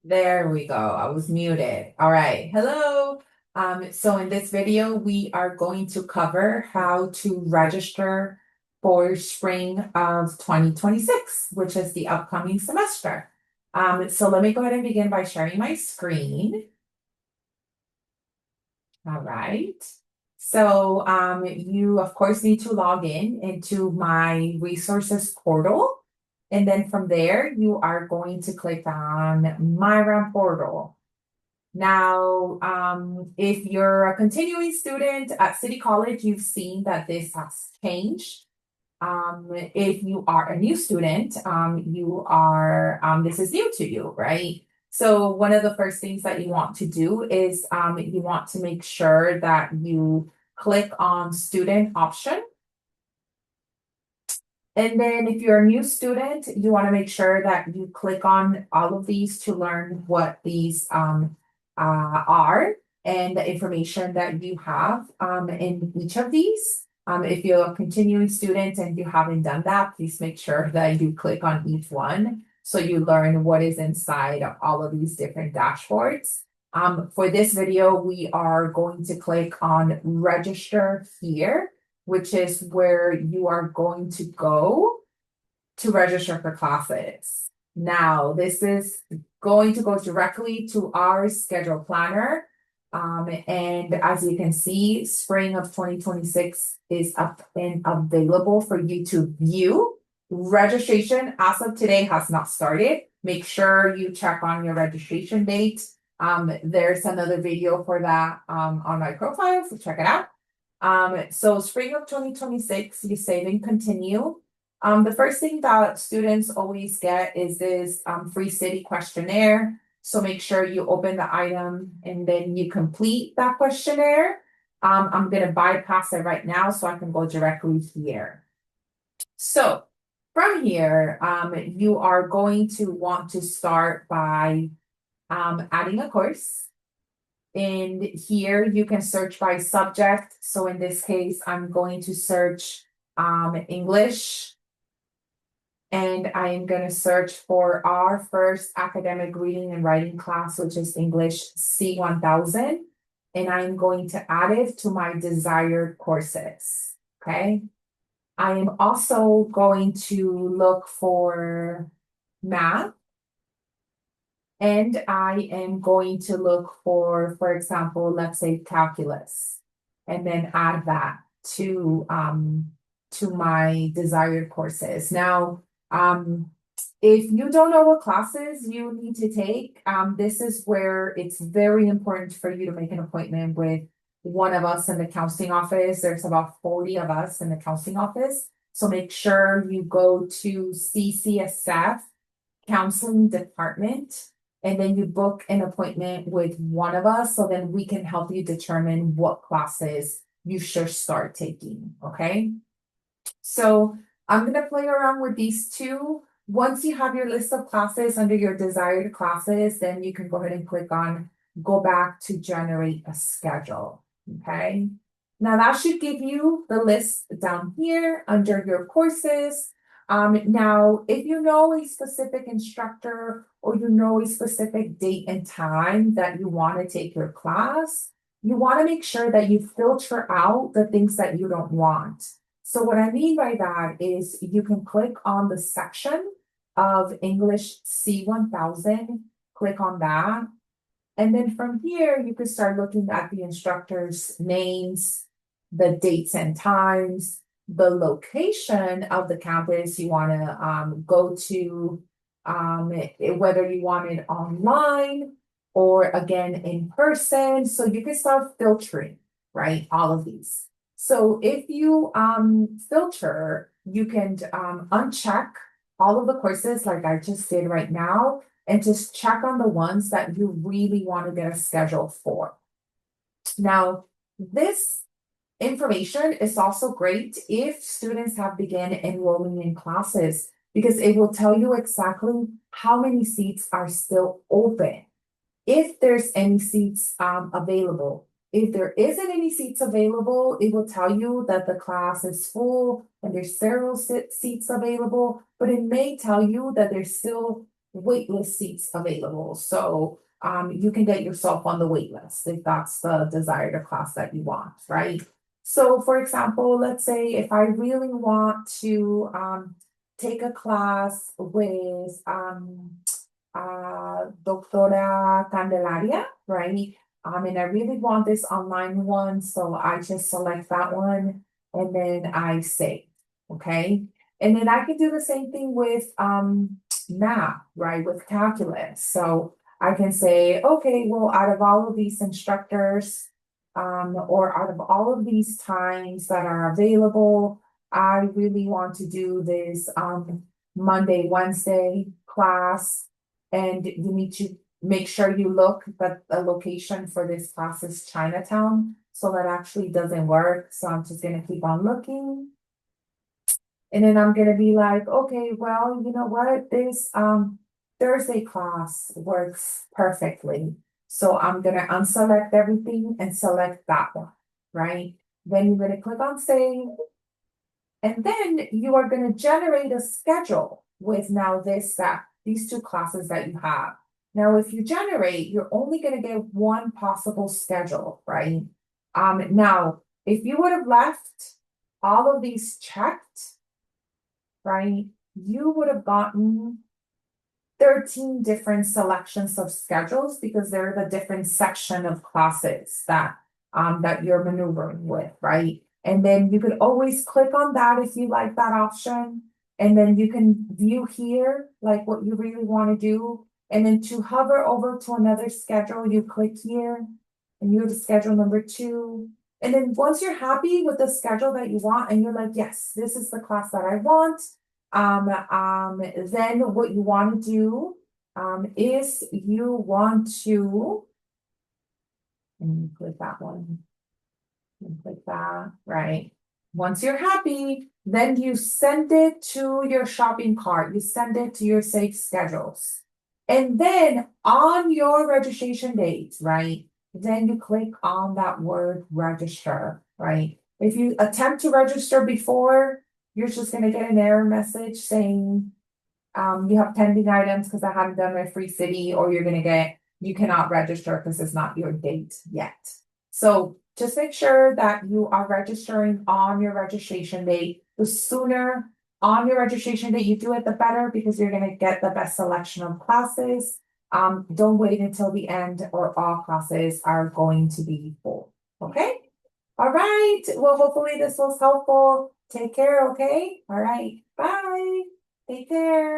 There we go. I was muted. All right. Hello. So in this video, we are going to cover how to register for spring of 2026, which is the upcoming semester. So let me go ahead and begin by sharing my screen. All right. So you, of course, need to log in into my resources portal. And then from there, you are going to click on My Portal. Now, if you're a continuing student at City College, you've seen that this has changed. If you are a new student, this is new to you, right? So one of the first things that you want to do is you want to make sure that you click on student option. And then if you're a new student, you want to make sure that you click on all of these to learn what these are and the information that you have in each of these. If you're a continuing student and you haven't done that, please make sure that you click on each one so you learn what is inside of all of these different dashboards. For this video, we are going to click on register here, which is where you are going to go to register for classes. Now, this is going to go directly to our schedule planner. And as you can see, spring of 2026 is up and available for you to view. Registration as of today has not started. Make sure you check on your registration date. There's another video for that on my profile, so check it out. So spring of 2026, you save and continue. The first thing that students always get is this free city questionnaire. So make sure you open the item and then you complete that questionnaire. I'm going to bypass it right now so I can go directly here. So from here, you are going to want to start by adding a course. And here you can search by subject. So in this case, I'm going to search English. And I am going to search for our first academic reading and writing class, which is English C1000. And I'm going to add it to my desired courses. Okay. I am also going to look for math. And I am going to look for example, let's say calculus, and then add that to my desired courses. Now, if you don't know what classes you need to take, this is where it's very important for you to make an appointment with one of us in the counseling office. There's about 40 of us in the counseling office. So make sure you go to CCSF counseling department and then you book an appointment with one of us so then we can help you determine what classes you should start taking. Okay. So I'm going to play around with these two. Once you have your list of classes under your desired classes, then you can go ahead and click on go back to generate a schedule. Okay. Now that should give you the list down here under your courses. Now, if you know a specific instructor or you know a specific date and time that you want to take your class, you want to make sure that you filter out the things that you don't want. So what I mean by that is you can click on the section of English C1000, click on that. And then from here, you can start looking at the instructors' names, the dates and times, the location of the campus you want to go to, whether you want it online or again in person. So you can start filtering, right? All of these. So if you filter, you can uncheck all of the courses like I just did right now and just check on the ones that you really want to get a schedule for. Now, this information is also great if students have begun enrolling in classes because it will tell you exactly how many seats are still open, if there's any seats available. If there isn't any seats available, it will tell you that the class is full and there's several seats available, but it may tell you that there's still waitlist seats available. So you can get yourself on the wait list if that's the desired class that you want, right? So for example, let's say if I really want to take a class with Doctora Candelaria, right? And I really want this online one, so I just select that one and then I save, okay? And then I can do the same thing with math, right? With calculus. So I can say, okay, well, out of all of these instructors, or out of all of these times that are available, I really want to do this Monday, Wednesday class. And you need to make sure you look that the location for this class is Chinatown. So that actually doesn't work. So I'm just gonna keep on looking. And then I'm gonna be like, okay, well, you know what, this Thursday class works perfectly. So I'm gonna unselect everything and select that one, right? Then you're gonna click on save. And then you are gonna generate a schedule with now these two classes that you have. Now, if you generate, you're only gonna get one possible schedule, right? Now, if you would have left all of these checked, right, you would have gotten 13 different selections of schedules because they're the different section of classes that you're maneuvering with, right? And then you could always click on that if you like that option. And then you can view here, like what you really want to do. And then to hover over to another schedule, you click here and you go to schedule number 2. And then once you're happy with the schedule that you want, and you're like, yes, this is the class that I want, then what you want to do, is you want to, and click that one, and click that, right? Once you're happy, then you send it to your shopping cart, you send it to your saved schedules. And then on your registration date, right? Then you click on that word register, right? If you attempt to register before, you're just gonna get an error message saying you have pending items because I haven't done my free city, or you're gonna get you cannot register because it's not your date yet. So just make sure that you are registering on your registration date. The sooner on your registration date you do it, the better, because you're gonna get the best selection of classes. Don't wait until the end or all classes are going to be full. Okay? All right. Well, hopefully this was helpful. Take care, okay? All right. Bye. Take care.